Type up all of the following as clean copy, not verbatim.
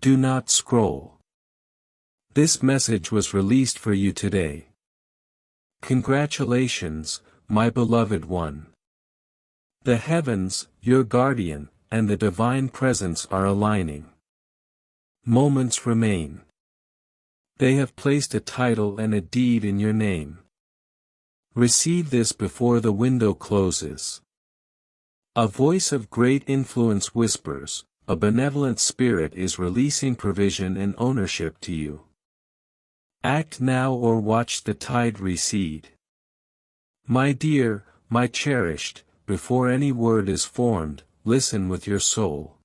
Do not scroll. This message was released for you today. Congratulations, my beloved one. The heavens, your guardian, and the divine presence are aligning. Moments remain. They have placed a title and a deed in your name. Receive this before the window closes. A voice of great influence whispers, a benevolent spirit is releasing provision and ownership to you. Act now or watch the tide recede. My dear, my cherished, before any word is formed, listen with your soul.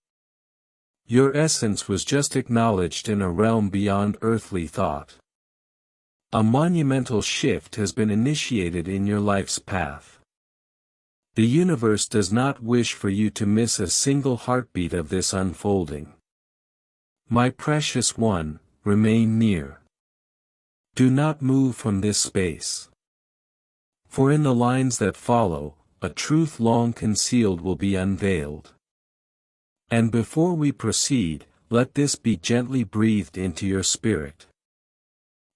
Your essence was just acknowledged in a realm beyond earthly thought. A monumental shift has been initiated in your life's path. The universe does not wish for you to miss a single heartbeat of this unfolding. My precious one, remain near. Do not move from this space. For in the lines that follow, a truth long concealed will be unveiled. And before we proceed, let this be gently breathed into your spirit.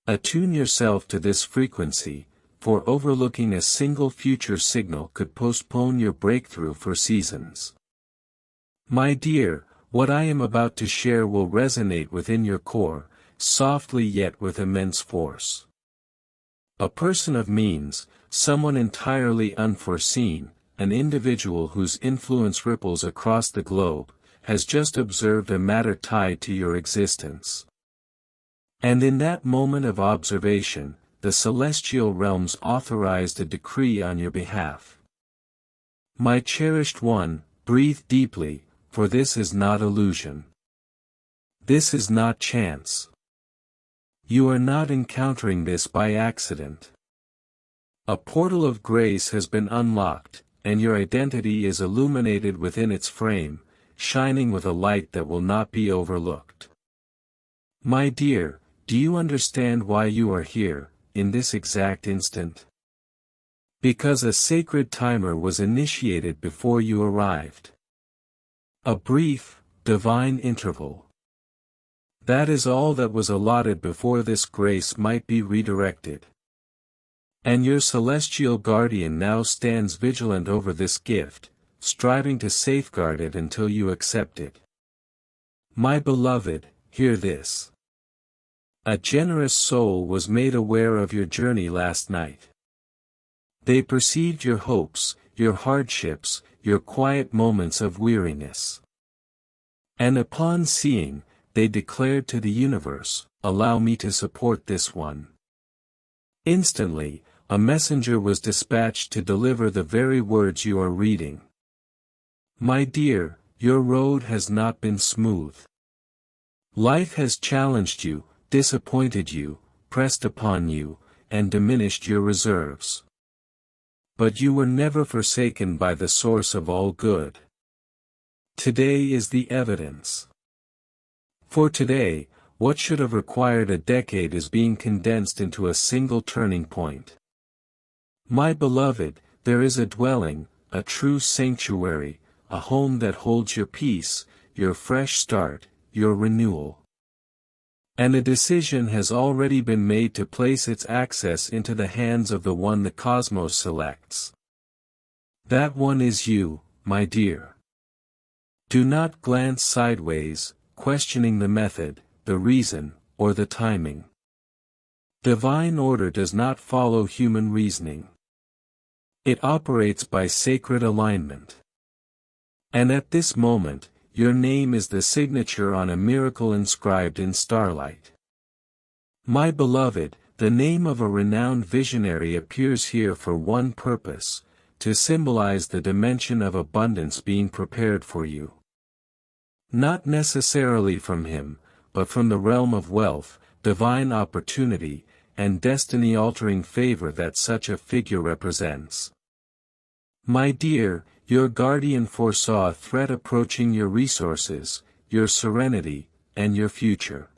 Attune yourself to this frequency, for overlooking a single future signal could postpone your breakthrough for seasons. My dear, what I am about to share will resonate within your core, softly yet with immense force. A person of means, someone entirely unforeseen, an individual whose influence ripples across the globe, has just observed a matter tied to your existence. And in that moment of observation, the celestial realms authorized a decree on your behalf. My cherished one, breathe deeply, for this is not illusion. This is not chance. You are not encountering this by accident. A portal of grace has been unlocked, and your identity is illuminated within its frame, shining with a light that will not be overlooked. My dear, do you understand why you are here, in this exact instant? Because a sacred timer was initiated before you arrived. A brief, divine interval. That is all that was allotted before this grace might be redirected. And your celestial guardian now stands vigilant over this gift, striving to safeguard it until you accept it. My beloved, hear this. A generous soul was made aware of your journey last night. They perceived your hopes, your hardships, your quiet moments of weariness. And upon seeing, they declared to the universe, allow me to support this one. Instantly, a messenger was dispatched to deliver the very words you are reading. My dear, your road has not been smooth. Life has challenged you, disappointed you, pressed upon you, and diminished your reserves. But you were never forsaken by the source of all good. Today is the evidence. For today, what should have required a decade is being condensed into a single turning point. My beloved, there is a dwelling, a true sanctuary, a home that holds your peace, your fresh start, your renewal. And a decision has already been made to place its access into the hands of the one the cosmos selects. That one is you, my dear. Do not glance sideways, questioning the method, the reason, or the timing. Divine order does not follow human reasoning. It operates by sacred alignment. And at this moment, your name is the signature on a miracle inscribed in starlight. My beloved, the name of a renowned visionary appears here for one purpose, to symbolize the dimension of abundance being prepared for you. Not necessarily from him, but from the realm of wealth, divine opportunity, and destiny-altering favor that such a figure represents. My dear, your guardian foresaw a threat approaching your resources, your serenity, and your future.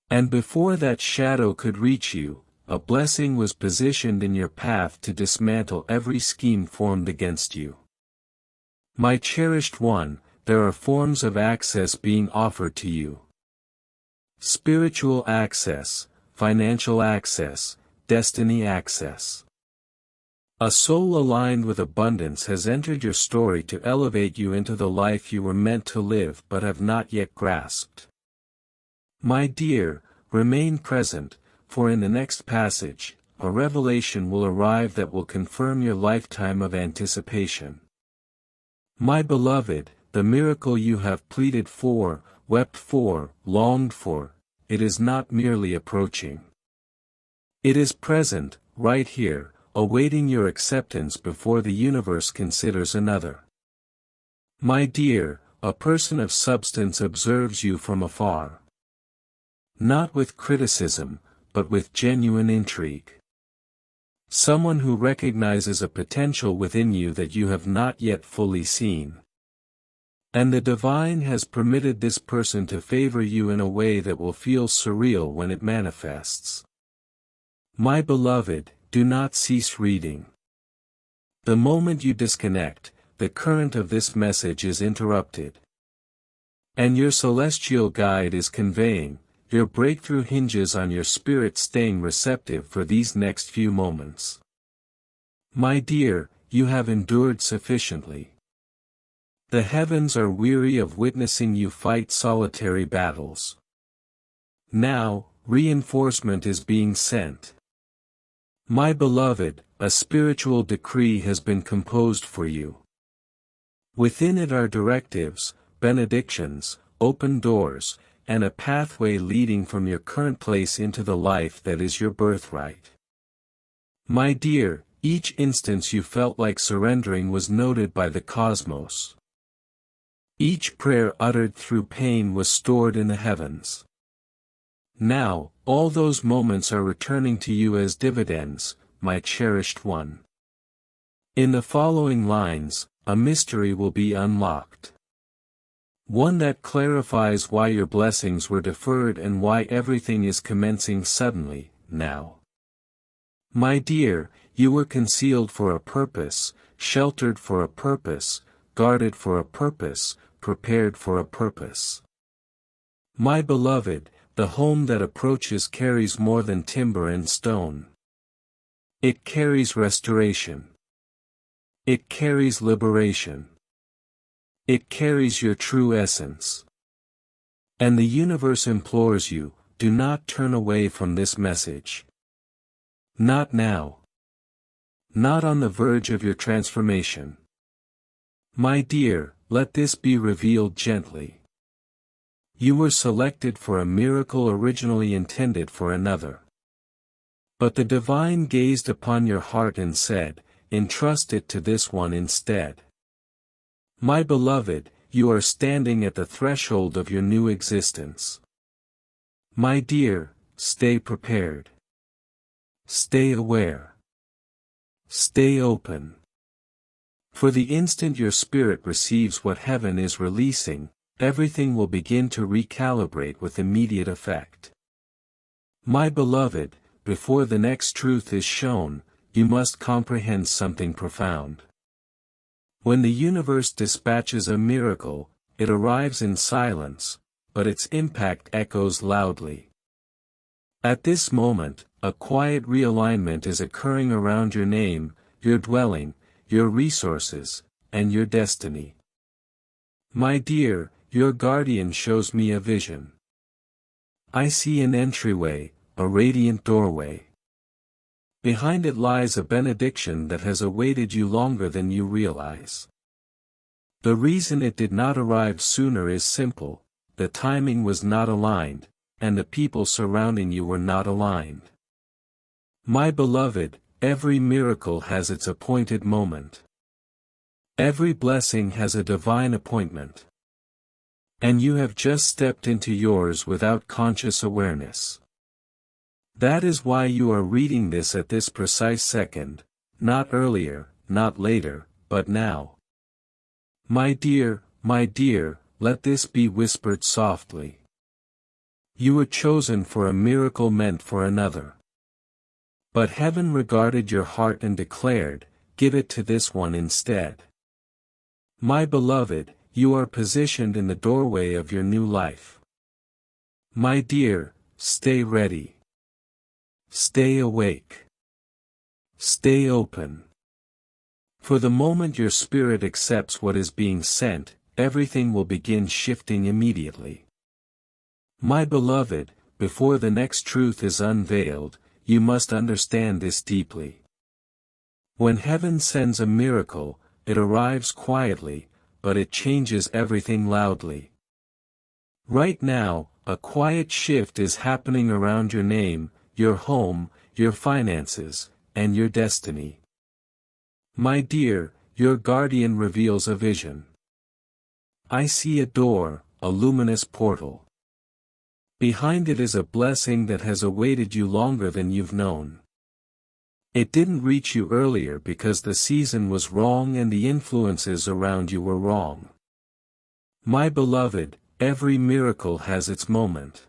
And before that shadow could reach you, a blessing was positioned in your path to dismantle every scheme formed against you. My cherished one, there are forms of access being offered to you. spiritual access, financial access, destiny access. A soul aligned with abundance has entered your story to elevate you into the life you were meant to live but have not yet grasped. My dear, remain present, for in the next passage, a revelation will arrive that will confirm your lifetime of anticipation. My beloved, the miracle you have pleaded for, wept for, longed for, it is not merely approaching. It is present, right here, awaiting your acceptance before the universe considers another. My dear, a person of substance observes you from afar. Not with criticism, but with genuine intrigue. Someone who recognizes a potential within you that you have not yet fully seen. And the divine has permitted this person to favor you in a way that will feel surreal when it manifests. My beloved, do not cease reading. The moment you disconnect, the current of this message is interrupted. And your celestial guide is conveying, your breakthrough hinges on your spirit staying receptive for these next few moments. My dear, you have endured sufficiently. The heavens are weary of witnessing you fight solitary battles. Now, reinforcement is being sent. My beloved, a spiritual decree has been composed for you. Within it are directives, benedictions, open doors, and a pathway leading from your current place into the life that is your birthright. My dear, each instance you felt like surrendering was noted by the cosmos. Each prayer uttered through pain was stored in the heavens. Now, all those moments are returning to you as dividends, my cherished one. In the following lines, a mystery will be unlocked. One that clarifies why your blessings were deferred and why everything is commencing suddenly, now. My dear, you were concealed for a purpose, sheltered for a purpose, guarded for a purpose, prepared for a purpose. My beloved, the home that approaches carries more than timber and stone. It carries restoration. It carries liberation. It carries your true essence. And the universe implores you, do not turn away from this message. Not now. Not on the verge of your transformation. My dear, let this be revealed gently. You were selected for a miracle originally intended for another. But the divine gazed upon your heart and said, entrust it to this one instead. My beloved, you are standing at the threshold of your new existence. My dear, stay prepared. Stay aware. Stay open. For the instant your spirit receives what heaven is releasing, everything will begin to recalibrate with immediate effect. My beloved, before the next truth is shown, you must comprehend something profound. When the universe dispatches a miracle, it arrives in silence, but its impact echoes loudly. At this moment, a quiet realignment is occurring around your name, your dwelling, your resources, and your destiny. My dear, your guardian shows me a vision. I see an entryway, a radiant doorway. Behind it lies a benediction that has awaited you longer than you realize. The reason it did not arrive sooner is simple: the timing was not aligned, and the people surrounding you were not aligned. My beloved, every miracle has its appointed moment. Every blessing has a divine appointment. And you have just stepped into yours without conscious awareness. That is why you are reading this at this precise second, not earlier, not later, but now. My dear, let this be whispered softly. You were chosen for a miracle meant for another. But heaven regarded your heart and declared, give it to this one instead. My beloved, you are positioned in the doorway of your new life. My dear, stay ready. Stay awake. Stay open. For the moment your spirit accepts what is being sent, everything will begin shifting immediately. My beloved, before the next truth is unveiled, you must understand this deeply. When heaven sends a miracle, it arrives quietly, but it changes everything loudly. Right now, a quiet shift is happening around your name, your home, your finances, and your destiny. My dear, your guardian reveals a vision. I see a door, a luminous portal. Behind it is a blessing that has awaited you longer than you've known. It didn't reach you earlier because the season was wrong and the influences around you were wrong. My beloved, every miracle has its moment.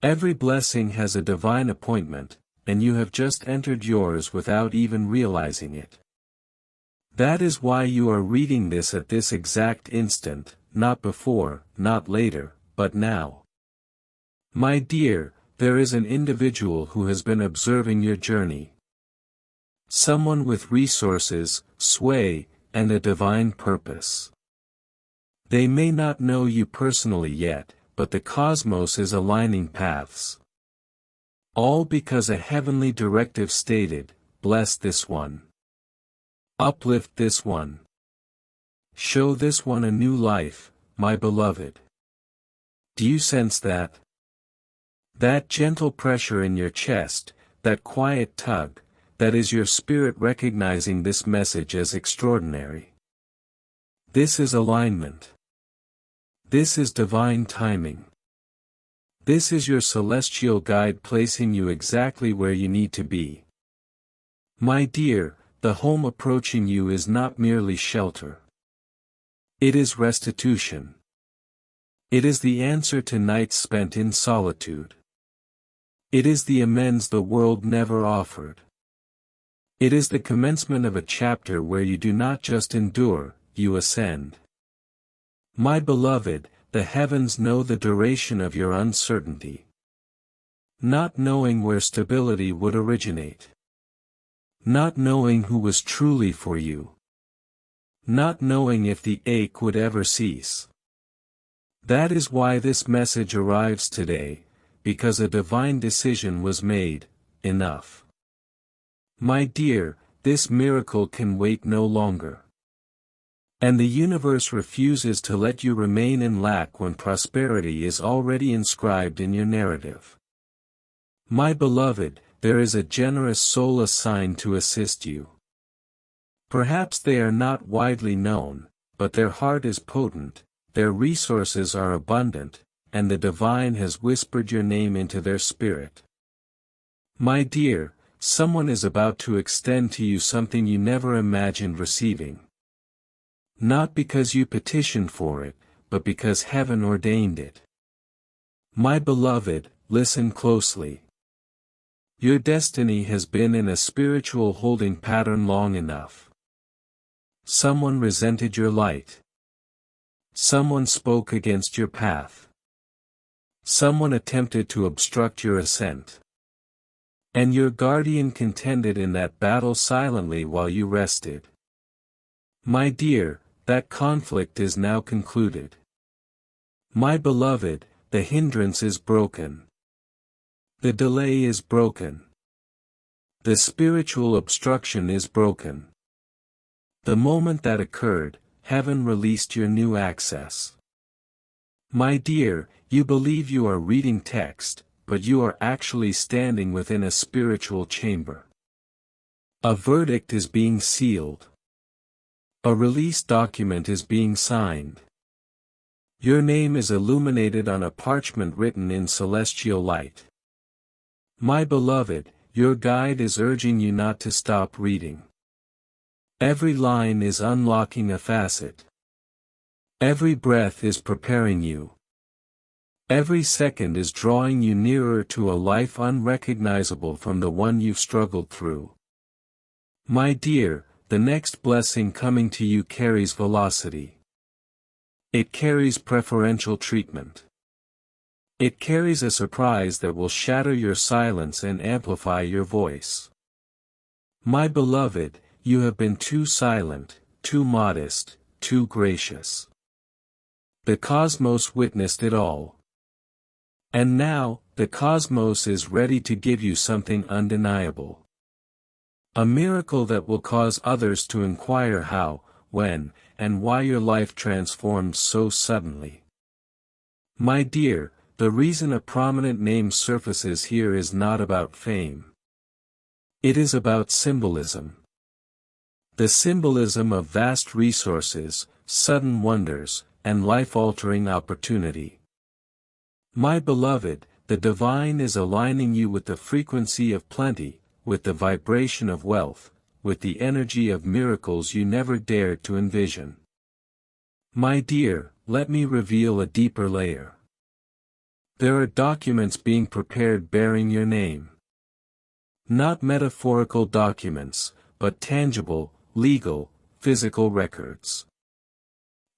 Every blessing has a divine appointment, and you have just entered yours without even realizing it. That is why you are reading this at this exact instant, not before, not later, but now. My dear, there is an individual who has been observing your journey. Someone with resources, sway, and a divine purpose. They may not know you personally yet, but the cosmos is aligning paths. All because a heavenly directive stated, bless this one. Uplift this one. Show this one a new life, my beloved. Do you sense that? That gentle pressure in your chest, that quiet tug, that is your spirit recognizing this message as extraordinary. This is alignment. This is divine timing. This is your celestial guide placing you exactly where you need to be. My dear, the home approaching you is not merely shelter. It is restitution. It is the answer to nights spent in solitude. It is the amends the world never offered. It is the commencement of a chapter where you do not just endure, you ascend. My beloved, the heavens know the duration of your uncertainty. Not knowing where stability would originate. Not knowing who was truly for you. Not knowing if the ache would ever cease. That is why this message arrives today, because a divine decision was made, enough. My dear, this miracle can wait no longer. And the universe refuses to let you remain in lack when prosperity is already inscribed in your narrative. My beloved, there is a generous soul assigned to assist you. Perhaps they are not widely known, but their heart is potent, their resources are abundant, and the divine has whispered your name into their spirit. My dear, someone is about to extend to you something you never imagined receiving. Not because you petitioned for it, but because heaven ordained it. My beloved, listen closely. Your destiny has been in a spiritual holding pattern long enough. Someone resented your light. Someone spoke against your path. Someone attempted to obstruct your ascent. And your guardian contended in that battle silently while you rested. My dear, that conflict is now concluded. My beloved, the hindrance is broken. The delay is broken. The spiritual obstruction is broken. The moment that occurred, heaven released your new access. My dear, you believe you are reading text, but you are actually standing within a spiritual chamber. A verdict is being sealed. A release document is being signed. Your name is illuminated on a parchment written in celestial light. My beloved, your guide is urging you not to stop reading. Every line is unlocking a facet. Every breath is preparing you. Every second is drawing you nearer to a life unrecognizable from the one you've struggled through. My dear, the next blessing coming to you carries velocity. It carries preferential treatment. It carries a surprise that will shatter your silence and amplify your voice. My beloved, you have been too silent, too modest, too gracious. The cosmos witnessed it all. And now, the cosmos is ready to give you something undeniable. A miracle that will cause others to inquire how, when, and why your life transformed so suddenly. My dear, the reason a prominent name surfaces here is not about fame. It is about symbolism. The symbolism of vast resources, sudden wonders, and life-altering opportunity. My beloved, the divine is aligning you with the frequency of plenty, with the vibration of wealth, with the energy of miracles you never dared to envision. My dear, let me reveal a deeper layer. There are documents being prepared bearing your name. Not metaphorical documents, but tangible, legal, physical records.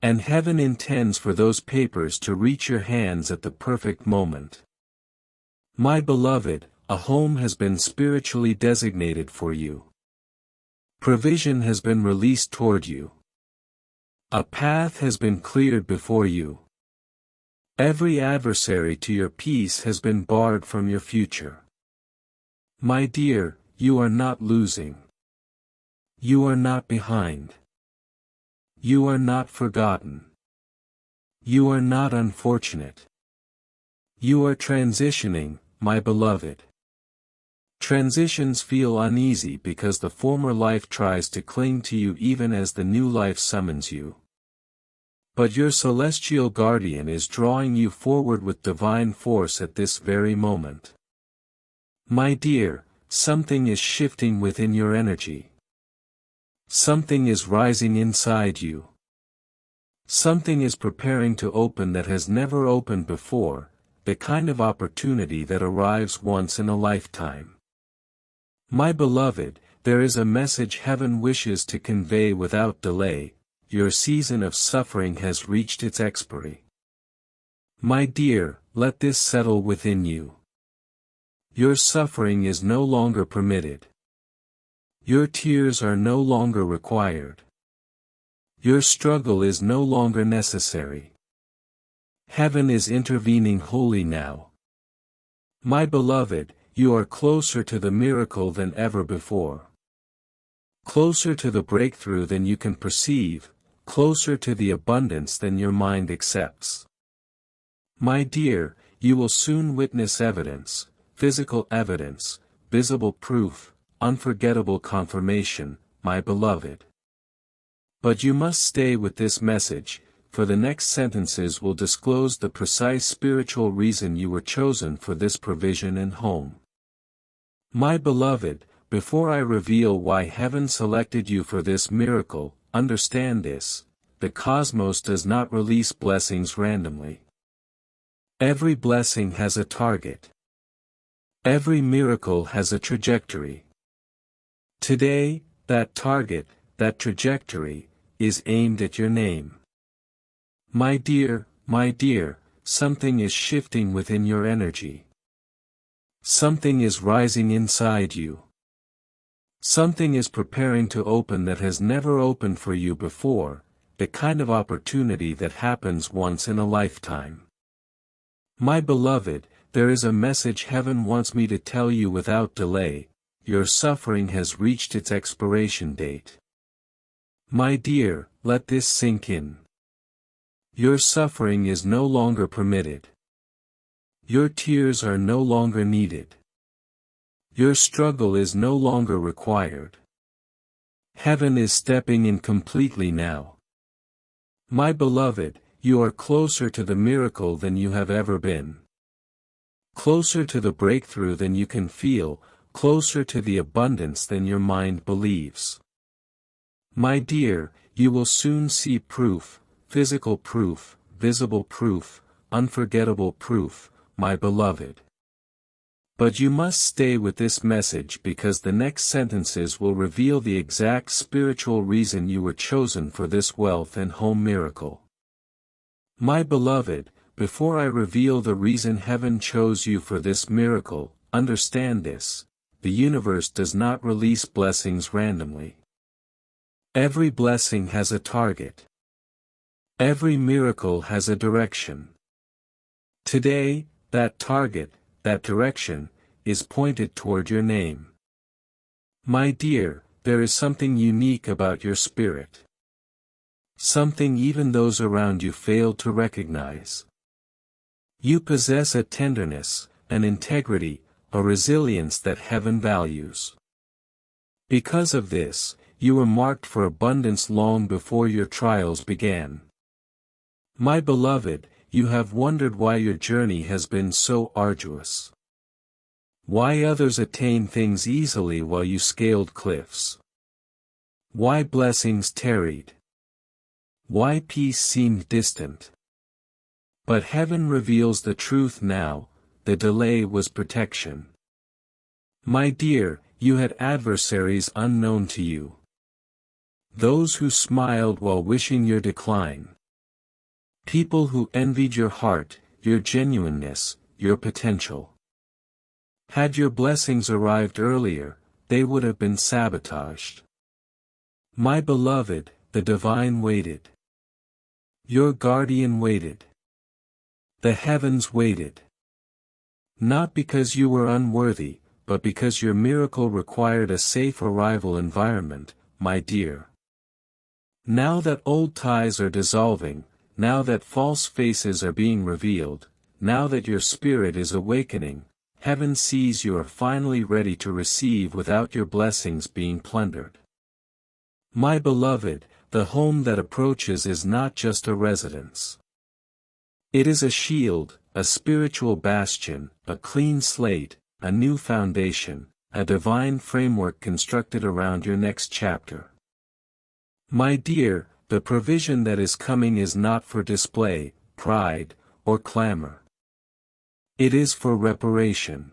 And heaven intends for those papers to reach your hands at the perfect moment. My beloved, a home has been spiritually designated for you. Provision has been released toward you. A path has been cleared before you. Every adversary to your peace has been barred from your future. My dear, you are not losing. You are not behind. You are not forgotten. You are not unfortunate. You are transitioning, my beloved. Transitions feel uneasy because the former life tries to cling to you even as the new life summons you. But your celestial guardian is drawing you forward with divine force at this very moment. My dear, something is shifting within your energy. Something is rising inside you. Something is preparing to open that has never opened before, the kind of opportunity that arrives once in a lifetime. My beloved, there is a message heaven wishes to convey without delay. Your season of suffering has reached its expiry. My dear, let this settle within you. Your suffering is no longer permitted. Your tears are no longer required. Your struggle is no longer necessary. Heaven is intervening wholly now. My beloved, you are closer to the miracle than ever before. Closer to the breakthrough than you can perceive, closer to the abundance than your mind accepts. My dear, you will soon witness evidence, physical evidence, visible proof, unforgettable confirmation, my beloved. But you must stay with this message, for the next sentences will disclose the precise spiritual reason you were chosen for this provision and home. My beloved, before I reveal why heaven selected you for this miracle, understand this: the cosmos does not release blessings randomly. Every blessing has a target. Every miracle has a trajectory. Today, that target, that trajectory, is aimed at your name. My dear, something is shifting within your energy. Something is rising inside you. Something is preparing to open that has never opened for you before, the kind of opportunity that happens once in a lifetime. My beloved, there is a message heaven wants me to tell you without delay: your suffering has reached its expiration date. My dear, let this sink in. Your suffering is no longer permitted. Your tears are no longer needed. Your struggle is no longer required. Heaven is stepping in completely now. My beloved, you are closer to the miracle than you have ever been. Closer to the breakthrough than you can feel, closer to the abundance than your mind believes. My dear, you will soon see proof, physical proof, visible proof, unforgettable proof, my beloved. But you must stay with this message because the next sentences will reveal the exact spiritual reason you were chosen for this wealth and home miracle. My beloved, before I reveal the reason heaven chose you for this miracle, understand this: the universe does not release blessings randomly. Every blessing has a target. Every miracle has a direction. Today, that target, that direction, is pointed toward your name. My dear, there is something unique about your spirit. Something even those around you fail to recognize. You possess a tenderness, an integrity, a resilience that heaven values. Because of this, you were marked for abundance long before your trials began. My beloved, you have wondered why your journey has been so arduous. Why others attain things easily while you scaled cliffs. Why blessings tarried. Why peace seemed distant. But heaven reveals the truth now: the delay was protection. My dear, you had adversaries unknown to you. Those who smiled while wishing your decline. People who envied your heart, your genuineness, your potential. Had your blessings arrived earlier, they would have been sabotaged. My beloved, the divine waited. Your guardian waited. The heavens waited. Not because you were unworthy, but because your miracle required a safe arrival environment, my dear. Now that old ties are dissolving, now that false faces are being revealed, now that your spirit is awakening, heaven sees you are finally ready to receive without your blessings being plundered. My beloved, the home that approaches is not just a residence. It is a shield, a spiritual bastion, a clean slate, a new foundation, a divine framework constructed around your next chapter. My dear, the provision that is coming is not for display, pride, or clamor. It is for reparation.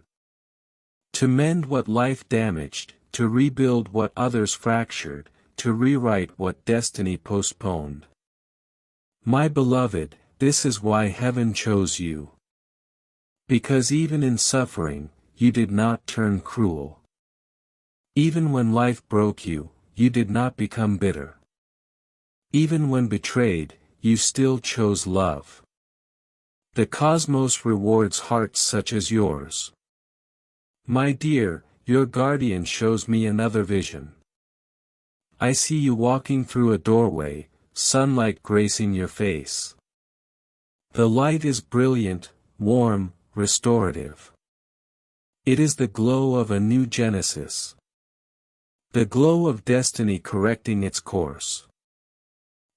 To mend what life damaged, to rebuild what others fractured, to rewrite what destiny postponed. My beloved, this is why heaven chose you. Because even in suffering, you did not turn cruel. Even when life broke you, you did not become bitter. Even when betrayed, you still chose love. The cosmos rewards hearts such as yours. My dear, your guardian shows me another vision. I see you walking through a doorway, sunlight gracing your face. The light is brilliant, warm, restorative. It is the glow of a new Genesis. The glow of destiny correcting its course.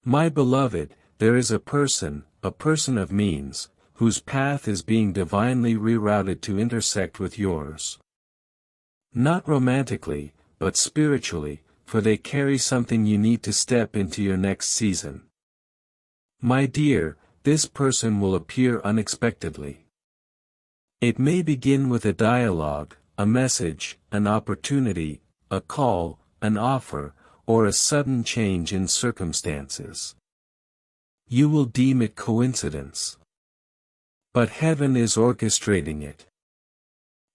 My beloved, there is a person of means, whose path is being divinely rerouted to intersect with yours. Not romantically, but spiritually, for they carry something you need to step into your next season. My dear, this person will appear unexpectedly. It may begin with a dialogue, a message, an opportunity, a call, an offer, or a sudden change in circumstances. You will deem it coincidence. But heaven is orchestrating it.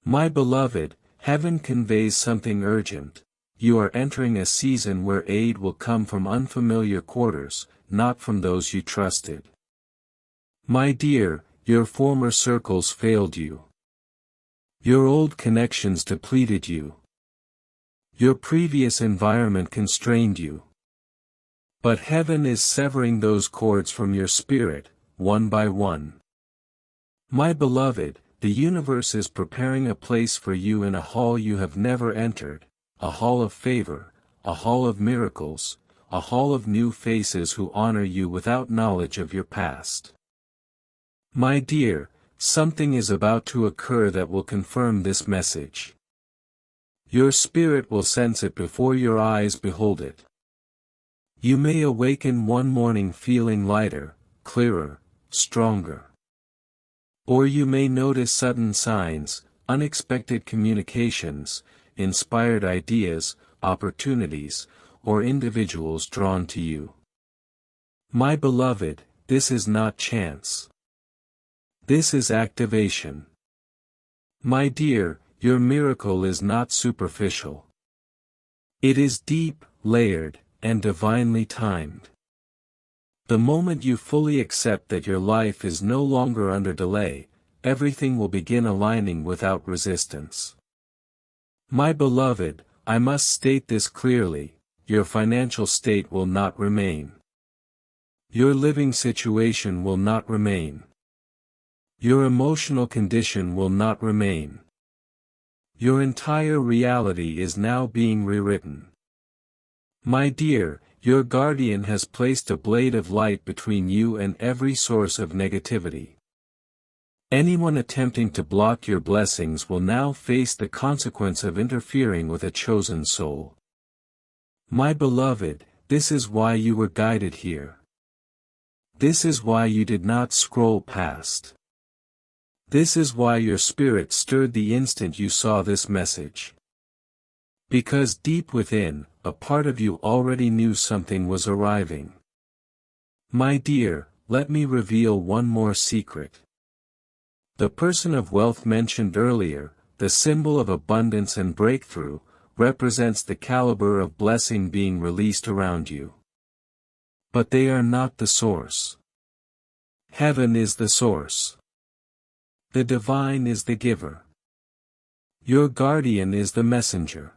My beloved, heaven conveys something urgent. You are entering a season where aid will come from unfamiliar quarters, not from those you trusted. My dear, your former circles failed you. Your old connections depleted you. Your previous environment constrained you. But heaven is severing those cords from your spirit, one by one. My beloved, the universe is preparing a place for you in a hall you have never entered, a hall of favor, a hall of miracles, a hall of new faces who honor you without knowledge of your past. My dear, something is about to occur that will confirm this message. Your spirit will sense it before your eyes behold it. You may awaken one morning feeling lighter, clearer, stronger. Or you may notice sudden signs, unexpected communications, inspired ideas, opportunities, or individuals drawn to you. My beloved, this is not chance. This is activation. My dear, your miracle is not superficial. It is deep, layered, and divinely timed. The moment you fully accept that your life is no longer under delay, everything will begin aligning without resistance. My beloved, I must state this clearly, your financial state will not remain. Your living situation will not remain. Your emotional condition will not remain. Your entire reality is now being rewritten. My dear, your guardian has placed a blade of light between you and every source of negativity. Anyone attempting to block your blessings will now face the consequence of interfering with a chosen soul. My beloved, this is why you were guided here. This is why you did not scroll past. This is why your spirit stirred the instant you saw this message. Because deep within, a part of you already knew something was arriving. My dear, let me reveal one more secret. The person of wealth mentioned earlier, the symbol of abundance and breakthrough, represents the caliber of blessing being released around you. But they are not the source. Heaven is the source. The divine is the giver. Your guardian is the messenger.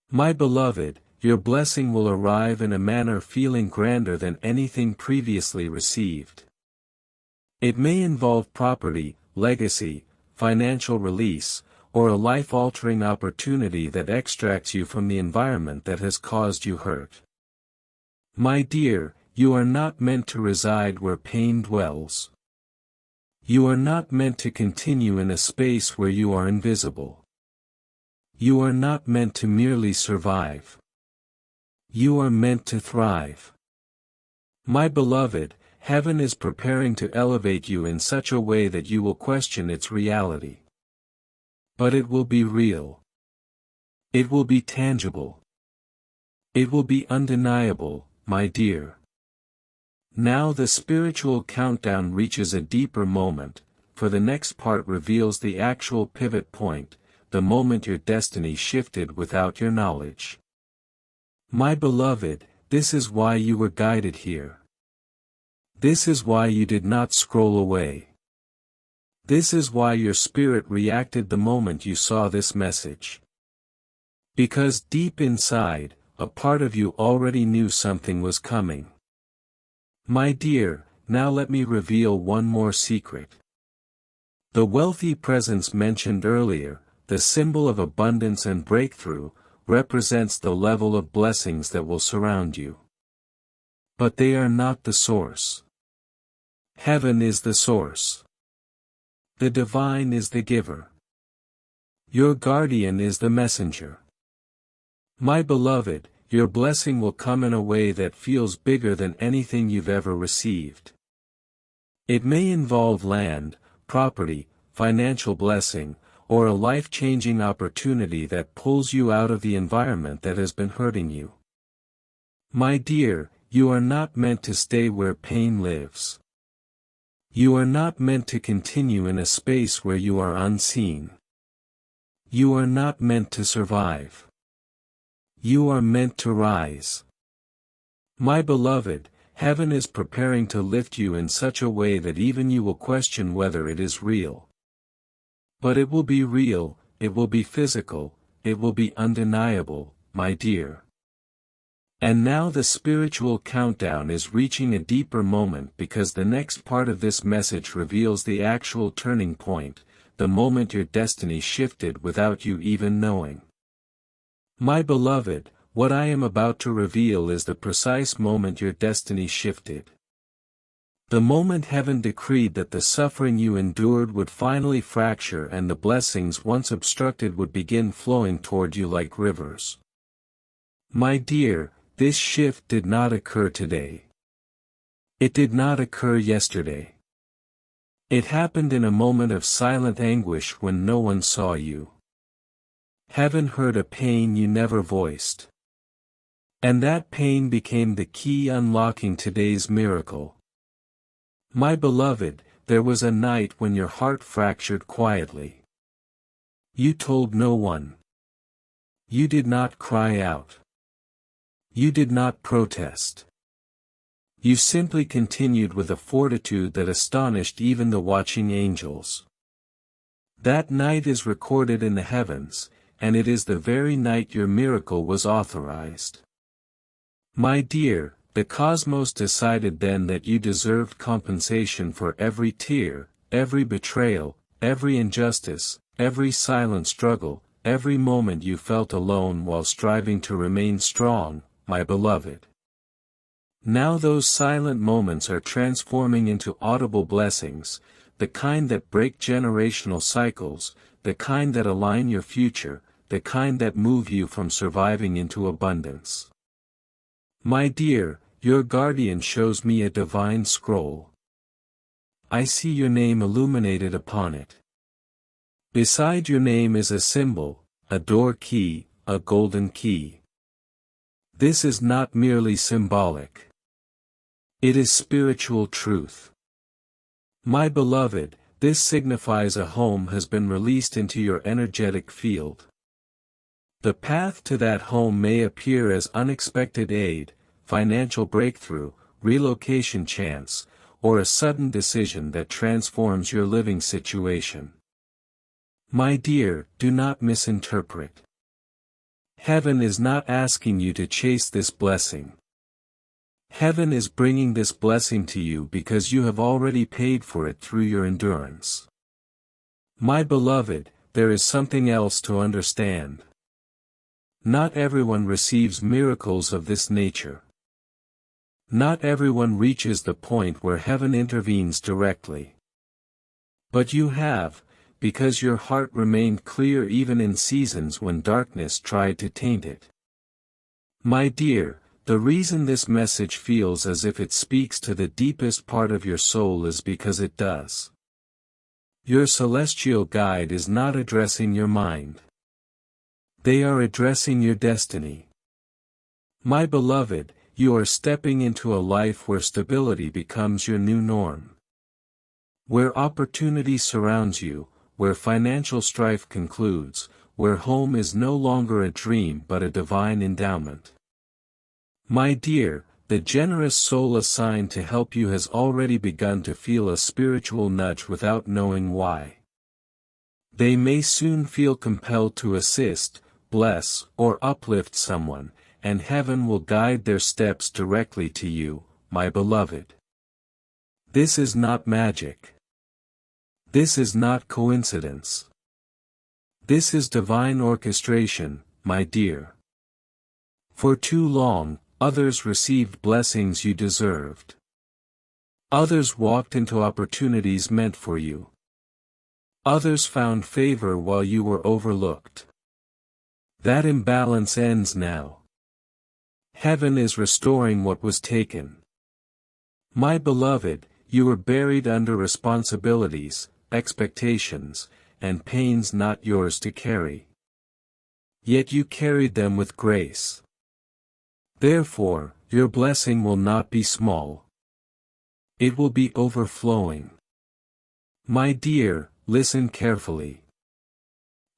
My beloved, your blessing will arrive in a manner feeling grander than anything previously received. It may involve property, legacy, financial release, or a life-altering opportunity that extracts you from the environment that has caused you hurt. My dear, you are not meant to reside where pain dwells. You are not meant to continue in a space where you are invisible. You are not meant to merely survive. You are meant to thrive. My beloved, heaven is preparing to elevate you in such a way that you will question its reality. But it will be real. It will be tangible. It will be undeniable, my dear. Now the spiritual countdown reaches a deeper moment, for the next part reveals the actual pivot point, the moment your destiny shifted without your knowledge. My beloved, this is why you were guided here. This is why you did not scroll away. This is why your spirit reacted the moment you saw this message. Because deep inside, a part of you already knew something was coming. My dear, now let me reveal one more secret. The wealthy presence mentioned earlier, the symbol of abundance and breakthrough, represents the level of blessings that will surround you. But they are not the source. Heaven is the source. The divine is the giver. Your guardian is the messenger. My beloved, your blessing will come in a way that feels bigger than anything you've ever received. It may involve land, property, financial blessing, or a life-changing opportunity that pulls you out of the environment that has been hurting you. My dear, you are not meant to stay where pain lives. You are not meant to continue in a space where you are unseen. You are not meant to survive. You are meant to rise. My beloved, heaven is preparing to lift you in such a way that even you will question whether it is real. But it will be real, it will be physical, it will be undeniable, my dear. And now the spiritual countdown is reaching a deeper moment because the next part of this message reveals the actual turning point, the moment your destiny shifted without you even knowing. My beloved, what I am about to reveal is the precise moment your destiny shifted. The moment heaven decreed that the suffering you endured would finally fracture and the blessings once obstructed would begin flowing toward you like rivers. My dear, this shift did not occur today. It did not occur yesterday. It happened in a moment of silent anguish when no one saw you. Heaven heard a pain you never voiced. And that pain became the key unlocking today's miracle. My beloved, there was a night when your heart fractured quietly. You told no one. You did not cry out. You did not protest. You simply continued with a fortitude that astonished even the watching angels. That night is recorded in the heavens, and it is the very night your miracle was authorized. My dear, the cosmos decided then that you deserved compensation for every tear, every betrayal, every injustice, every silent struggle, every moment you felt alone while striving to remain strong, my beloved. Now those silent moments are transforming into audible blessings, the kind that break generational cycles, the kind that align your future, the kind that move you from surviving into abundance. My dear, your guardian shows me a divine scroll. I see your name illuminated upon it. Beside your name is a symbol, a door key, a golden key. This is not merely symbolic. It is spiritual truth. My beloved, this signifies a home has been released into your energetic field. The path to that home may appear as unexpected aid, financial breakthrough, relocation chance, or a sudden decision that transforms your living situation. My dear, do not misinterpret. Heaven is not asking you to chase this blessing. Heaven is bringing this blessing to you because you have already paid for it through your endurance. My beloved, there is something else to understand. Not everyone receives miracles of this nature. Not everyone reaches the point where heaven intervenes directly. But you have, because your heart remained clear even in seasons when darkness tried to taint it. My dear, the reason this message feels as if it speaks to the deepest part of your soul is because it does. Your celestial guide is not addressing your mind. They are addressing your destiny. My beloved, you are stepping into a life where stability becomes your new norm. Where opportunity surrounds you, where financial strife concludes, where home is no longer a dream but a divine endowment. My dear, the generous soul assigned to help you has already begun to feel a spiritual nudge without knowing why. They may soon feel compelled to assist, bless, or uplift someone, and heaven will guide their steps directly to you, my beloved. This is not magic. This is not coincidence. This is divine orchestration, my dear. For too long, others received blessings you deserved. Others walked into opportunities meant for you. Others found favor while you were overlooked. That imbalance ends now. Heaven is restoring what was taken. My beloved, you were buried under responsibilities, expectations, and pains not yours to carry. Yet you carried them with grace. Therefore, your blessing will not be small. It will be overflowing. My dear, listen carefully.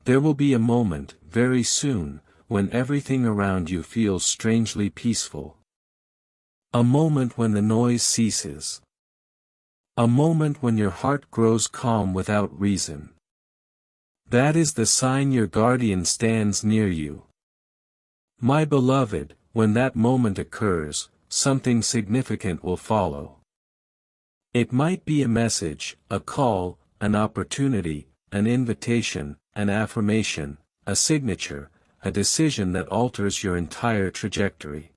There will be a moment, very soon, when everything around you feels strangely peaceful. A moment when the noise ceases. A moment when your heart grows calm without reason. That is the sign your guardian stands near you. My beloved, when that moment occurs, something significant will follow. It might be a message, a call, an opportunity, an invitation, an affirmation, a signature, a decision that alters your entire trajectory.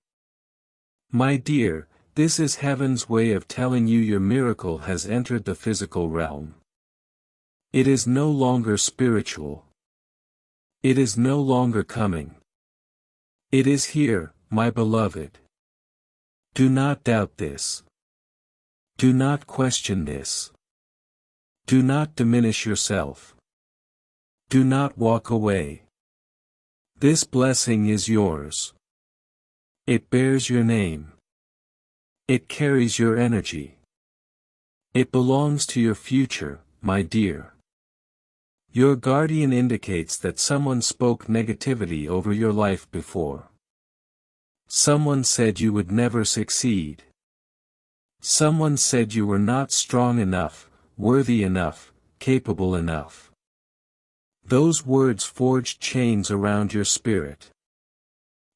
My dear, this is heaven's way of telling you your miracle has entered the physical realm. It is no longer spiritual. It is no longer coming. It is here, my beloved. Do not doubt this. Do not question this. Do not diminish yourself. Do not walk away. This blessing is yours. It bears your name. It carries your energy. It belongs to your future, my dear. Your guardian indicates that someone spoke negativity over your life before. Someone said you would never succeed. Someone said you were not strong enough, worthy enough, capable enough. Those words forged chains around your spirit.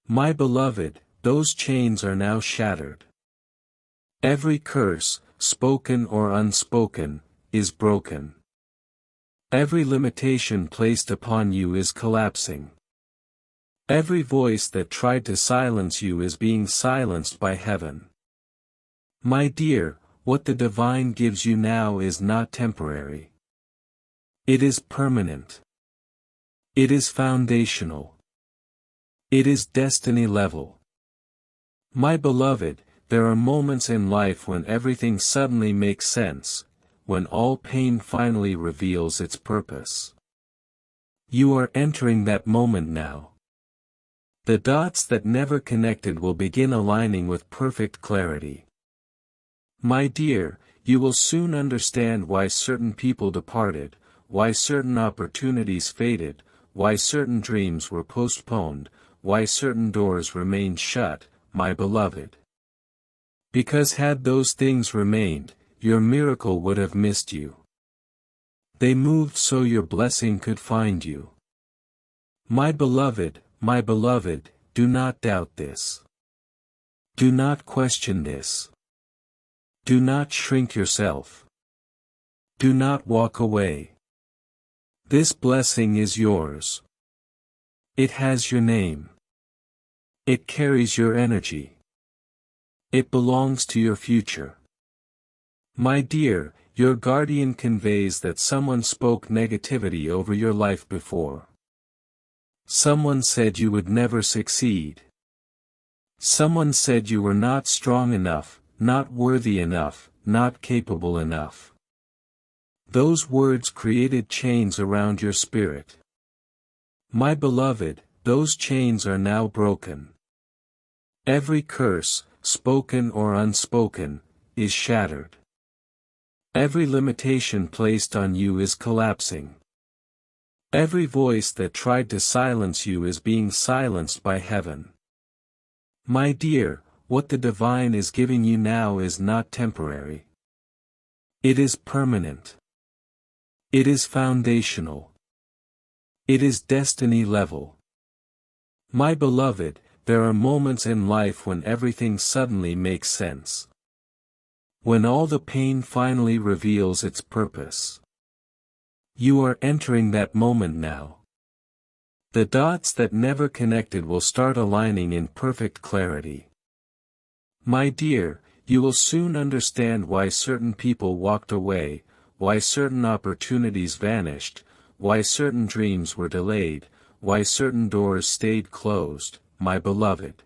My beloved, those chains are now shattered. Every curse, spoken or unspoken, is broken. Every limitation placed upon you is collapsing. Every voice that tried to silence you is being silenced by heaven. My dear, what the divine gives you now is not temporary. It is permanent. It is foundational. It is destiny level. My beloved, there are moments in life when everything suddenly makes sense, when all pain finally reveals its purpose. You are entering that moment now. The dots that never connected will begin aligning with perfect clarity. My dear, you will soon understand why certain people departed, why certain opportunities faded, why certain dreams were postponed, why certain doors remained shut, my beloved. Because had those things remained, your miracle would have missed you. They moved so your blessing could find you. My beloved, do not doubt this. Do not question this. Do not shrink yourself. Do not walk away. This blessing is yours. It has your name. It carries your energy. It belongs to your future. My dear, your guardian conveys that someone spoke negativity over your life before. Someone said you would never succeed. Someone said you were not strong enough, not worthy enough, not capable enough. Those words created chains around your spirit. My beloved, those chains are now broken. Every curse, spoken or unspoken, is shattered. Every limitation placed on you is collapsing. Every voice that tried to silence you is being silenced by heaven. My dear, what the divine is giving you now is not temporary. It is permanent. It is foundational. It is destiny level. My beloved, there are moments in life when everything suddenly makes sense. When all the pain finally reveals its purpose. You are entering that moment now. The dots that never connected will start aligning in perfect clarity. My dear, you will soon understand why certain people walked away, why certain opportunities vanished, why certain dreams were delayed, why certain doors stayed closed, my beloved.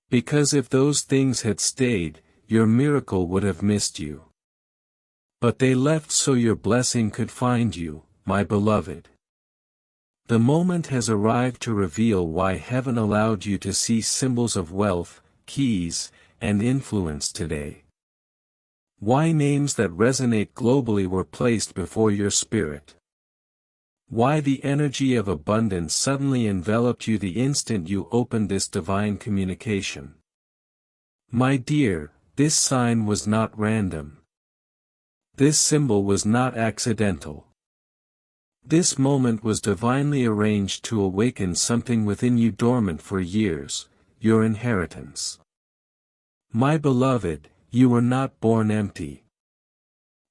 Because if those things had stayed, your miracle would have missed you. But they left so your blessing could find you, my beloved. The moment has arrived to reveal why heaven allowed you to see symbols of wealth, keys, and influence today. Why names that resonate globally were placed before your spirit. Why the energy of abundance suddenly enveloped you the instant you opened this divine communication. My dear, this sign was not random. This symbol was not accidental. This moment was divinely arranged to awaken something within you dormant for years, your inheritance. My beloved, you were not born empty.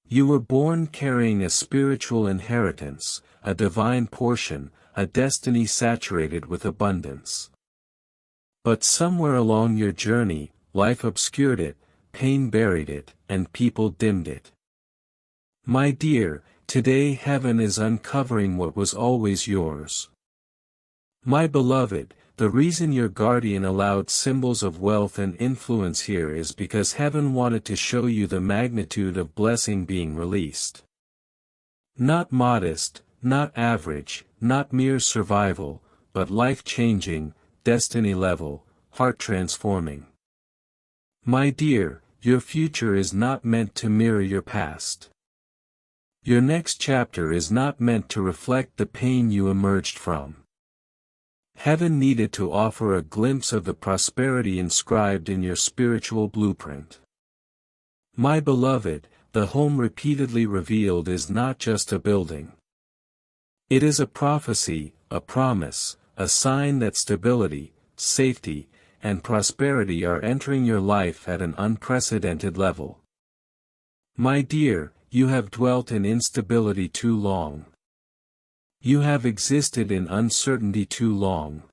You were born carrying a spiritual inheritance, a divine portion, a destiny saturated with abundance. But somewhere along your journey, life obscured it, pain buried it, and people dimmed it. My dear, today heaven is uncovering what was always yours. My beloved, the reason your guardian allowed symbols of wealth and influence here is because heaven wanted to show you the magnitude of blessing being released. Not modest, not average, not mere survival, but life-changing, destiny-level, heart-transforming. My dear, your future is not meant to mirror your past. Your next chapter is not meant to reflect the pain you emerged from. Heaven needed to offer a glimpse of the prosperity inscribed in your spiritual blueprint. My beloved, the home repeatedly revealed is not just a building. It is a prophecy, a promise, a sign that stability, safety, and prosperity are entering your life at an unprecedented level. My dear, you have dwelt in instability too long. You have existed in uncertainty too long.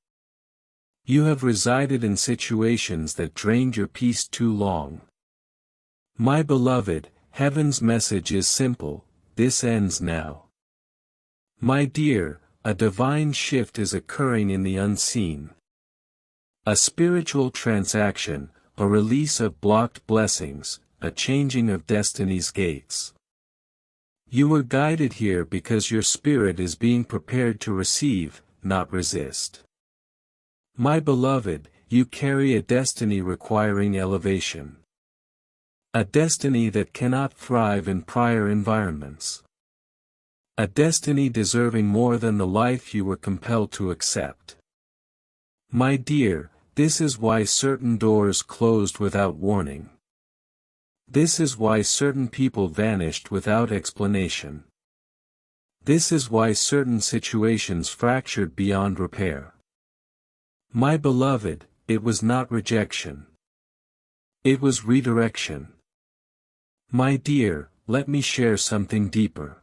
You have resided in situations that drained your peace too long. My beloved, heaven's message is simple: this ends now. My dear, a divine shift is occurring in the unseen. A spiritual transaction, a release of blocked blessings, a changing of destiny's gates. You were guided here because your spirit is being prepared to receive, not resist. My beloved, you carry a destiny requiring elevation. A destiny that cannot thrive in prior environments. A destiny deserving more than the life you were compelled to accept. My dear, this is why certain doors closed without warning. This is why certain people vanished without explanation. This is why certain situations fractured beyond repair. My beloved, it was not rejection. It was redirection. My dear, let me share something deeper.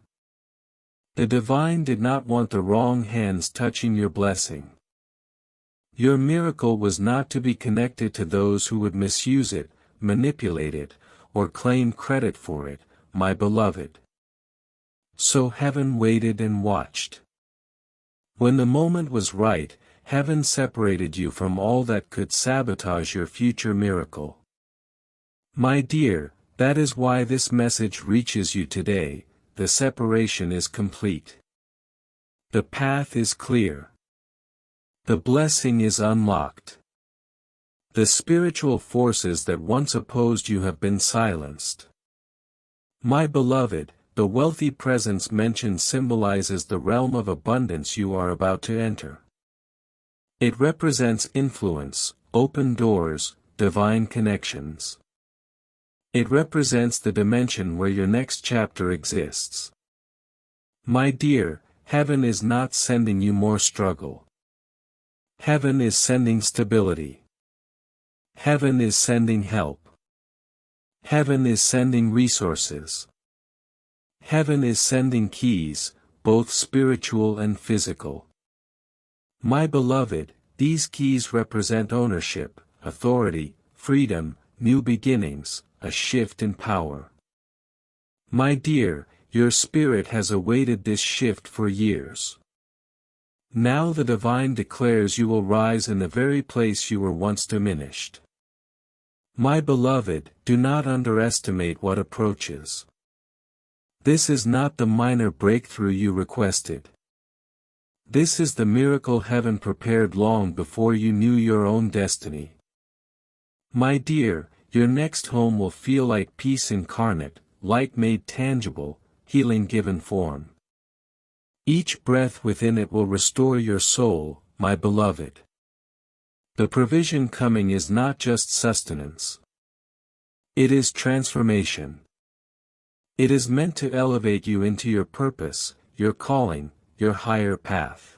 The divine did not want the wrong hands touching your blessing. Your miracle was not to be connected to those who would misuse it, manipulate it, or claim credit for it, my beloved. So heaven waited and watched. When the moment was right, heaven separated you from all that could sabotage your future miracle. My dear, that is why this message reaches you today: the separation is complete. The path is clear. The blessing is unlocked. The spiritual forces that once opposed you have been silenced. My beloved, the wealthy presence mentioned symbolizes the realm of abundance you are about to enter. It represents influence, open doors, divine connections. It represents the dimension where your next chapter exists. My dear, heaven is not sending you more struggle. Heaven is sending stability. Heaven is sending help. Heaven is sending resources. Heaven is sending keys, both spiritual and physical. My beloved, these keys represent ownership, authority, freedom, new beginnings, a shift in power. My dear, your spirit has awaited this shift for years. Now the divine declares you will rise in the very place you were once diminished. My beloved, do not underestimate what approaches. This is not the minor breakthrough you requested. This is the miracle heaven prepared long before you knew your own destiny. My dear, your next home will feel like peace incarnate, light made tangible, healing given form. Each breath within it will restore your soul, my beloved. The provision coming is not just sustenance. It is transformation. It is meant to elevate you into your purpose, your calling, your higher path.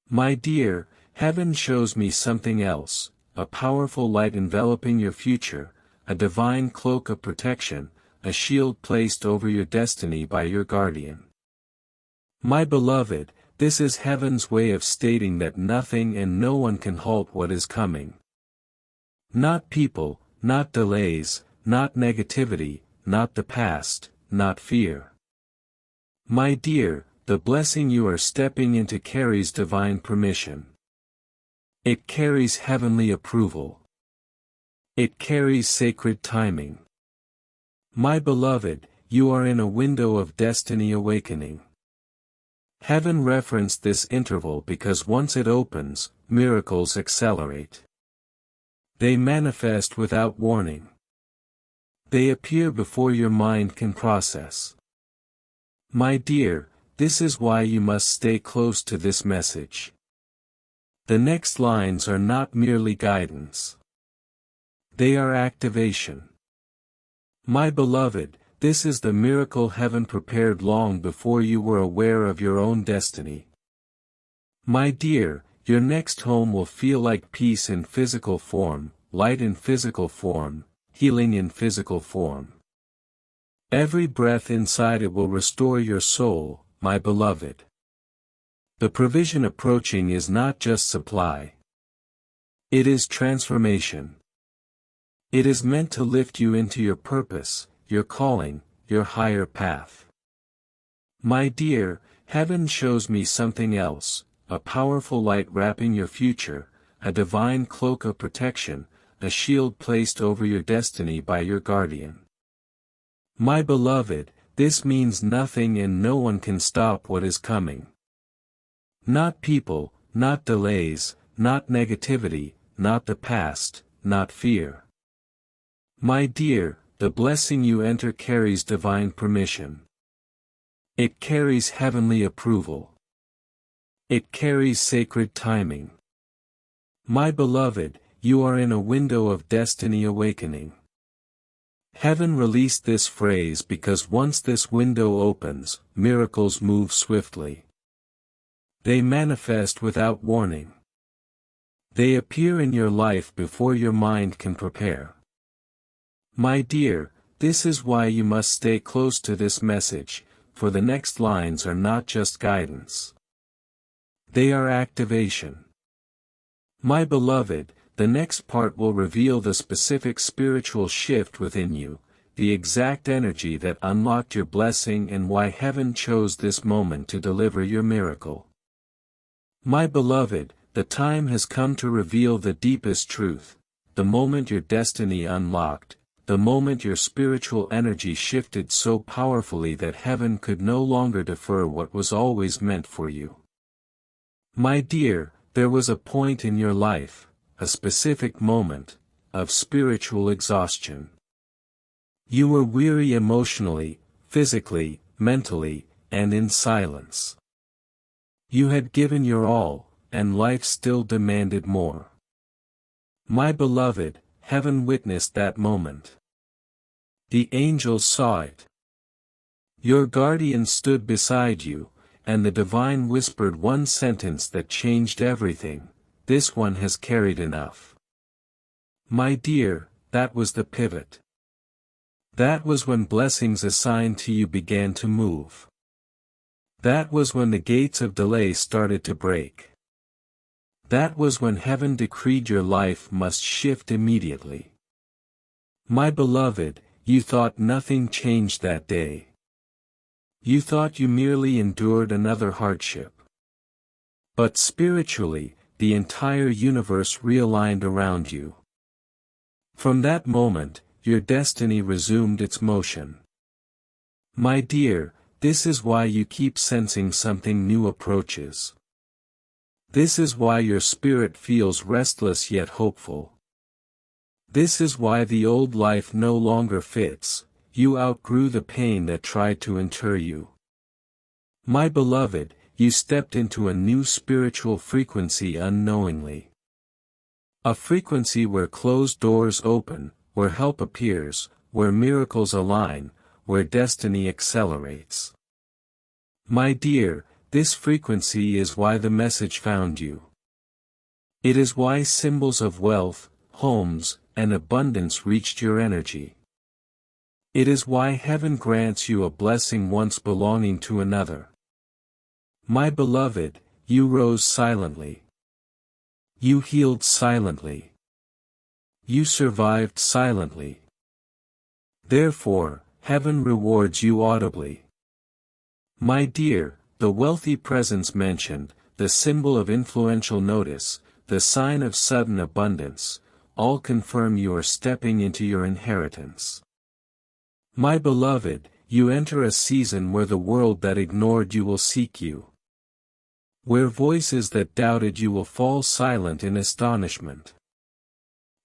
My dear, heaven shows me something else: a powerful light enveloping your future, a divine cloak of protection, a shield placed over your destiny by your guardian. My beloved, this is heaven's way of stating that nothing and no one can halt what is coming. Not people, not delays, not negativity, not the past, not fear. My dear, the blessing you are stepping into carries divine permission. It carries heavenly approval. It carries sacred timing. My beloved, you are in a window of destiny awakening. Heaven referenced this interval because once it opens, miracles accelerate. They manifest without warning. They appear before your mind can process. My dear, this is why you must stay close to this message. The next lines are not merely guidance. They are activation. My beloved, this is the miracle heaven prepared long before you were aware of your own destiny. My dear, your next home will feel like peace in physical form, light in physical form, healing in physical form. Every breath inside it will restore your soul, my beloved. The provision approaching is not just supply. It is transformation. It is meant to lift you into your purpose, your calling, your higher path. My dear, heaven shows me something else, a powerful light wrapping your future, a divine cloak of protection, a shield placed over your destiny by your guardian. My beloved, this means nothing and no one can stop what is coming. Not people, not delays, not negativity, not the past, not fear. My dear, the blessing you enter carries divine permission. It carries heavenly approval. It carries sacred timing. My beloved, you are in a window of destiny awakening. Heaven released this phrase because once this window opens, miracles move swiftly. They manifest without warning. They appear in your life before your mind can prepare. My dear, this is why you must stay close to this message, for the next lines are not just guidance. They are activation. My beloved, the next part will reveal the specific spiritual shift within you, the exact energy that unlocked your blessing and why heaven chose this moment to deliver your miracle. My beloved, the time has come to reveal the deepest truth, the moment your destiny unlocked, the moment your spiritual energy shifted so powerfully that heaven could no longer defer what was always meant for you. My dear, there was a point in your life, a specific moment, of spiritual exhaustion. You were weary emotionally, physically, mentally, and in silence. You had given your all, and life still demanded more. My beloved, heaven witnessed that moment. The angels saw it. Your guardian stood beside you, and the divine whispered one sentence that changed everything: this one has carried enough. My dear, that was the pivot. That was when blessings assigned to you began to move. That was when the gates of delay started to break. That was when heaven decreed your life must shift immediately. My beloved, you thought nothing changed that day. You thought you merely endured another hardship. But spiritually, the entire universe realigned around you. From that moment, your destiny resumed its motion. My dear, this is why you keep sensing something new approaches. This is why your spirit feels restless yet hopeful. This is why the old life no longer fits, you outgrew the pain that tried to inter you. My beloved, you stepped into a new spiritual frequency unknowingly. A frequency where closed doors open, where help appears, where miracles align, where destiny accelerates. My dear, this frequency is why the message found you. It is why symbols of wealth, homes, and abundance reached your energy. It is why heaven grants you a blessing once belonging to another. My beloved, you rose silently. You healed silently. You survived silently. Therefore, heaven rewards you audibly. My dear, the wealthy presence mentioned, the symbol of influential notice, the sign of sudden abundance, all confirm you are stepping into your inheritance. My beloved, you enter a season where the world that ignored you will seek you. Where voices that doubted you will fall silent in astonishment.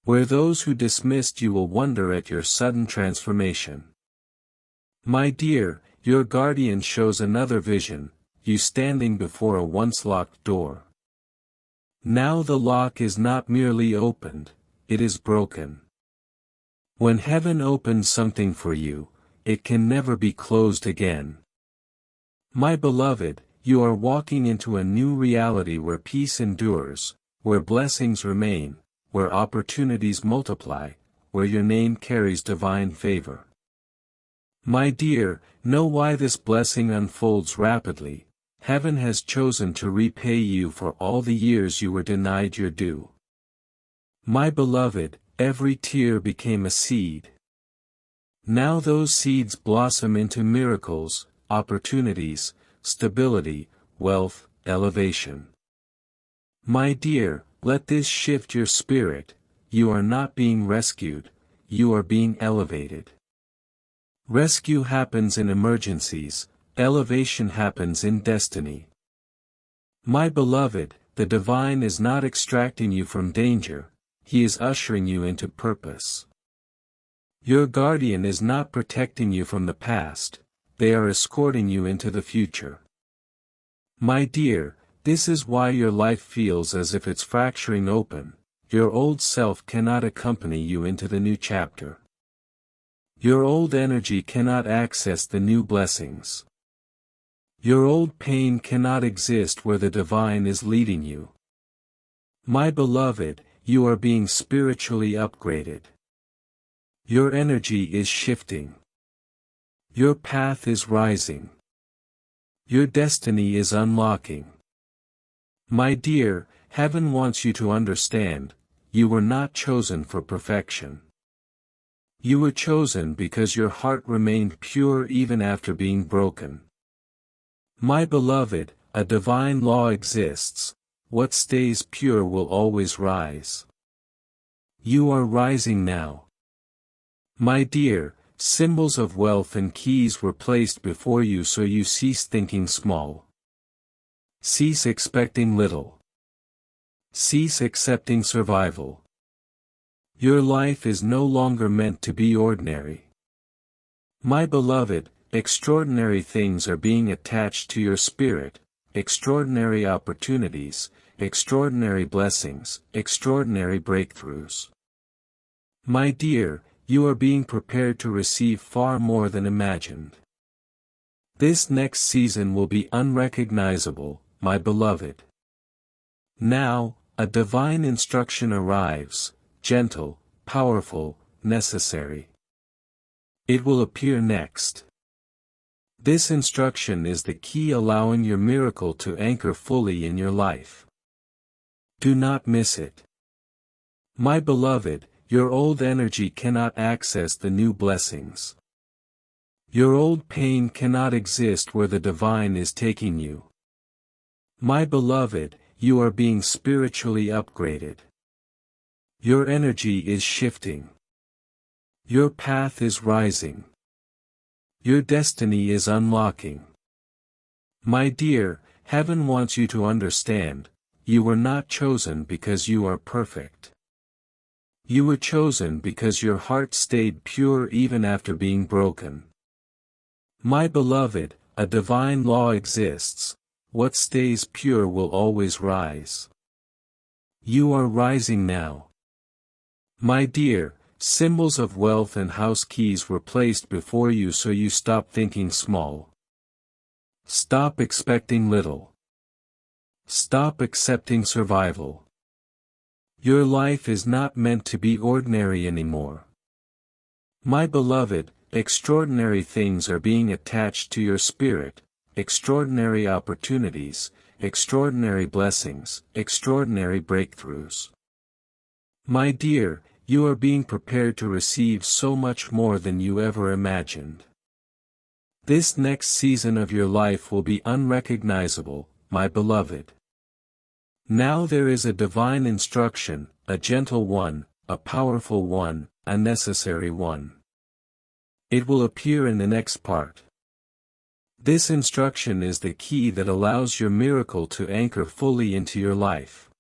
where those who dismissed you will wonder at your sudden transformation. My dear, your guardian shows another vision, you standing before a once locked door. Now the lock is not merely opened, it is broken. When heaven opens something for you, it can never be closed again. My beloved, you are walking into a new reality where peace endures, where blessings remain, where opportunities multiply, where your name carries divine favor. My dear, know why this blessing unfolds rapidly. Heaven has chosen to repay you for all the years you were denied your due. My beloved, every tear became a seed. Now those seeds blossom into miracles, opportunities, stability, wealth, elevation. My dear, let this shift your spirit. You are not being rescued, you are being elevated. Rescue happens in emergencies, elevation happens in destiny. My beloved, the divine is not extracting you from danger, he is ushering you into purpose. Your guardian is not protecting you from the past, they are escorting you into the future. My dear, this is why your life feels as if it's fracturing open, your old self cannot accompany you into the new chapter. Your old energy cannot access the new blessings. Your old pain cannot exist where the divine is leading you. My beloved, you are being spiritually upgraded. Your energy is shifting. Your path is rising. Your destiny is unlocking. My dear, heaven wants you to understand, you were not chosen for perfection. You were chosen because your heart remained pure even after being broken. My beloved, a divine law exists, what stays pure will always rise. You are rising now. My dear, symbols of wealth and keys were placed before you so you cease thinking small. Cease expecting little. Cease accepting survival. Your life is no longer meant to be ordinary. My beloved, extraordinary things are being attached to your spirit, extraordinary opportunities, extraordinary blessings, extraordinary breakthroughs. My dear, you are being prepared to receive far more than imagined. This next season will be unrecognizable, my beloved. Now, a divine instruction arrives, gentle, powerful, necessary. It will appear next. This instruction is the key allowing your miracle to anchor fully in your life. Do not miss it. My beloved, your old energy cannot access the new blessings. Your old pain cannot exist where the divine is taking you. My beloved, you are being spiritually upgraded. Your energy is shifting. Your path is rising. Your destiny is unlocking. My dear, heaven wants you to understand, you were not chosen because you are perfect. You were chosen because your heart stayed pure even after being broken. My beloved, a divine law exists, what stays pure will always rise. You are rising now. My dear, symbols of wealth and house keys were placed before you so you stop thinking small. Stop expecting little. Stop accepting survival. Your life is not meant to be ordinary anymore. My beloved, extraordinary things are being attached to your spirit, extraordinary opportunities, extraordinary blessings, extraordinary breakthroughs. My dear, you are being prepared to receive so much more than you ever imagined. This next season of your life will be unrecognizable, my beloved. Now there is a divine instruction, a gentle one, a powerful one, a necessary one. It will appear in the next part. This instruction is the key that allows your miracle to anchor fully into your life.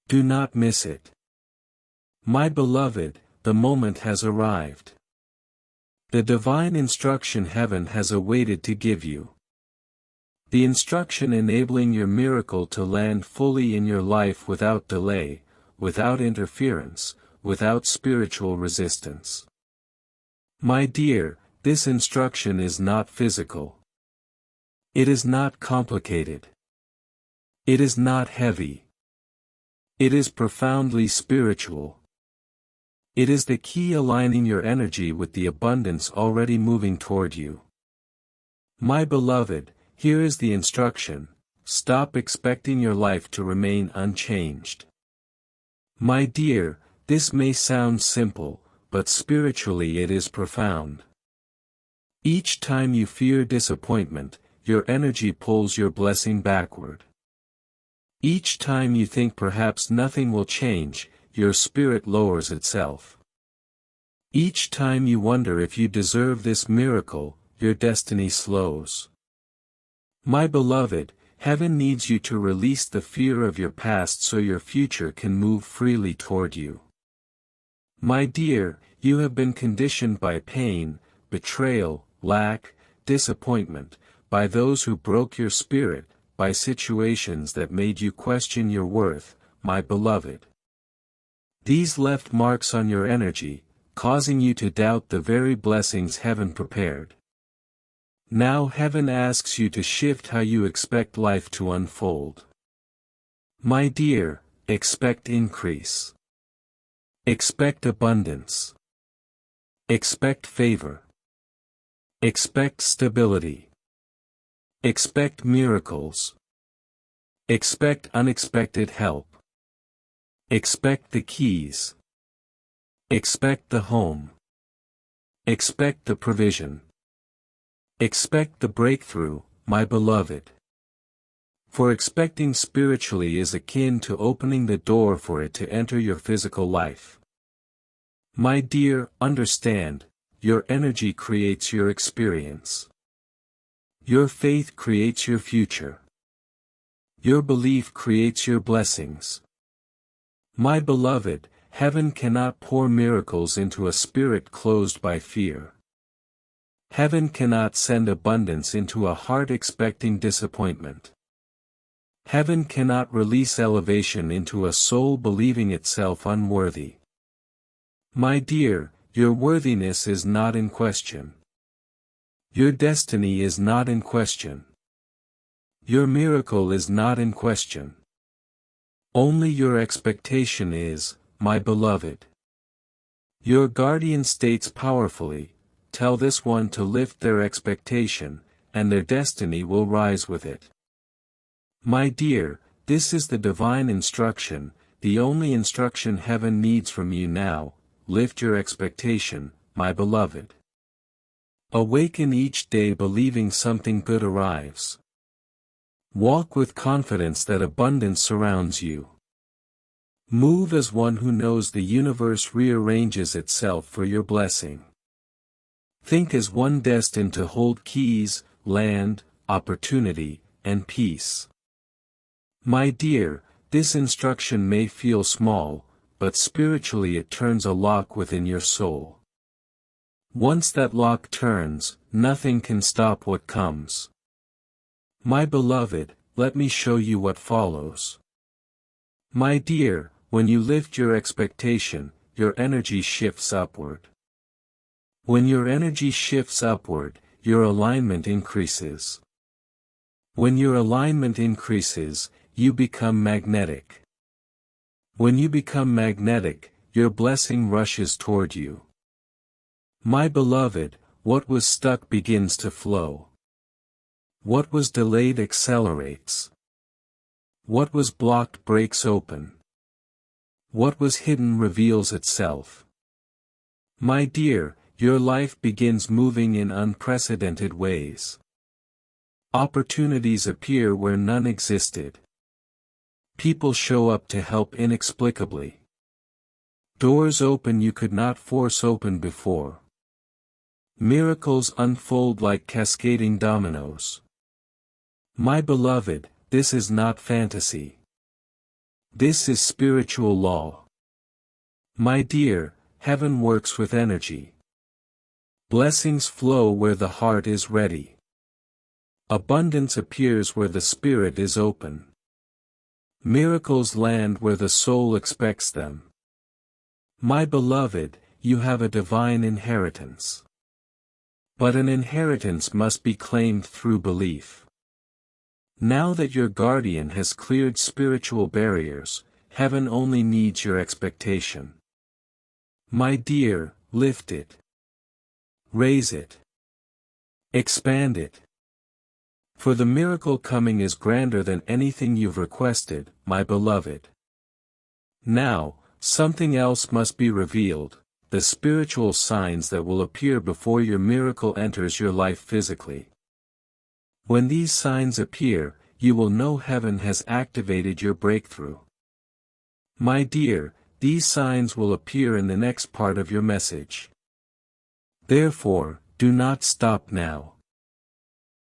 Do not miss it. My beloved, the moment has arrived. The divine instruction heaven has awaited to give you. The instruction enabling your miracle to land fully in your life without delay, without interference, without spiritual resistance. My dear, this instruction is not physical. It is not complicated. It is not heavy. It is profoundly spiritual. It is the key aligning your energy with the abundance already moving toward you. My beloved, here is the instruction: stop expecting your life to remain unchanged. My dear, this may sound simple, but spiritually it is profound. Each time you fear disappointment, your energy pulls your blessing backward. Each time you think perhaps nothing will change, your spirit lowers itself. Each time you wonder if you deserve this miracle, your destiny slows. My beloved, heaven needs you to release the fear of your past so your future can move freely toward you. My dear, you have been conditioned by pain, betrayal, lack, disappointment, by those who broke your spirit, by situations that made you question your worth, my beloved. These left marks on your energy, causing you to doubt the very blessings heaven prepared. Now heaven asks you to shift how you expect life to unfold. My dear, expect increase. Expect abundance. Expect favor. Expect stability. Expect miracles. Expect unexpected help. Expect the keys. Expect the home. Expect the provision. Expect the breakthrough, my beloved. For expecting spiritually is akin to opening the door for it to enter your physical life. My dear, understand, your energy creates your experience. Your faith creates your future. Your belief creates your blessings. My beloved, heaven cannot pour miracles into a spirit closed by fear. Heaven cannot send abundance into a heart expecting disappointment. Heaven cannot release elevation into a soul believing itself unworthy. My dear, your worthiness is not in question. Your destiny is not in question. Your miracle is not in question. Only your expectation is, my beloved. Your guardian states powerfully, tell this one to lift their expectation, and their destiny will rise with it. My dear, this is the divine instruction, the only instruction heaven needs from you now: lift your expectation, my beloved. Awaken each day believing something good arrives. Walk with confidence that abundance surrounds you. Move as one who knows the universe rearranges itself for your blessing. Think as one destined to hold keys, land, opportunity, and peace. My dear, this instruction may feel small, but spiritually it turns a lock within your soul. Once that lock turns, nothing can stop what comes. My beloved, let me show you what follows. My dear, when you lift your expectation, your energy shifts upward. When your energy shifts upward, your alignment increases. When your alignment increases, you become magnetic. When you become magnetic, your blessing rushes toward you. My beloved, what was stuck begins to flow. What was delayed accelerates. What was blocked breaks open. What was hidden reveals itself. My dear, your life begins moving in unprecedented ways. Opportunities appear where none existed. People show up to help inexplicably. Doors open you could not force open before. Miracles unfold like cascading dominoes. My beloved, this is not fantasy. This is spiritual law. My dear, heaven works with energy. Blessings flow where the heart is ready. Abundance appears where the spirit is open. Miracles land where the soul expects them. My beloved, you have a divine inheritance. But an inheritance must be claimed through belief. Now that your guardian has cleared spiritual barriers, heaven only needs your expectation. My dear, lift it. Raise it. Expand it. For the miracle coming is grander than anything you've requested, my beloved. Now, something else must be revealed, the spiritual signs that will appear before your miracle enters your life physically. When these signs appear, you will know heaven has activated your breakthrough. My dear, these signs will appear in the next part of your message. Therefore, do not stop now.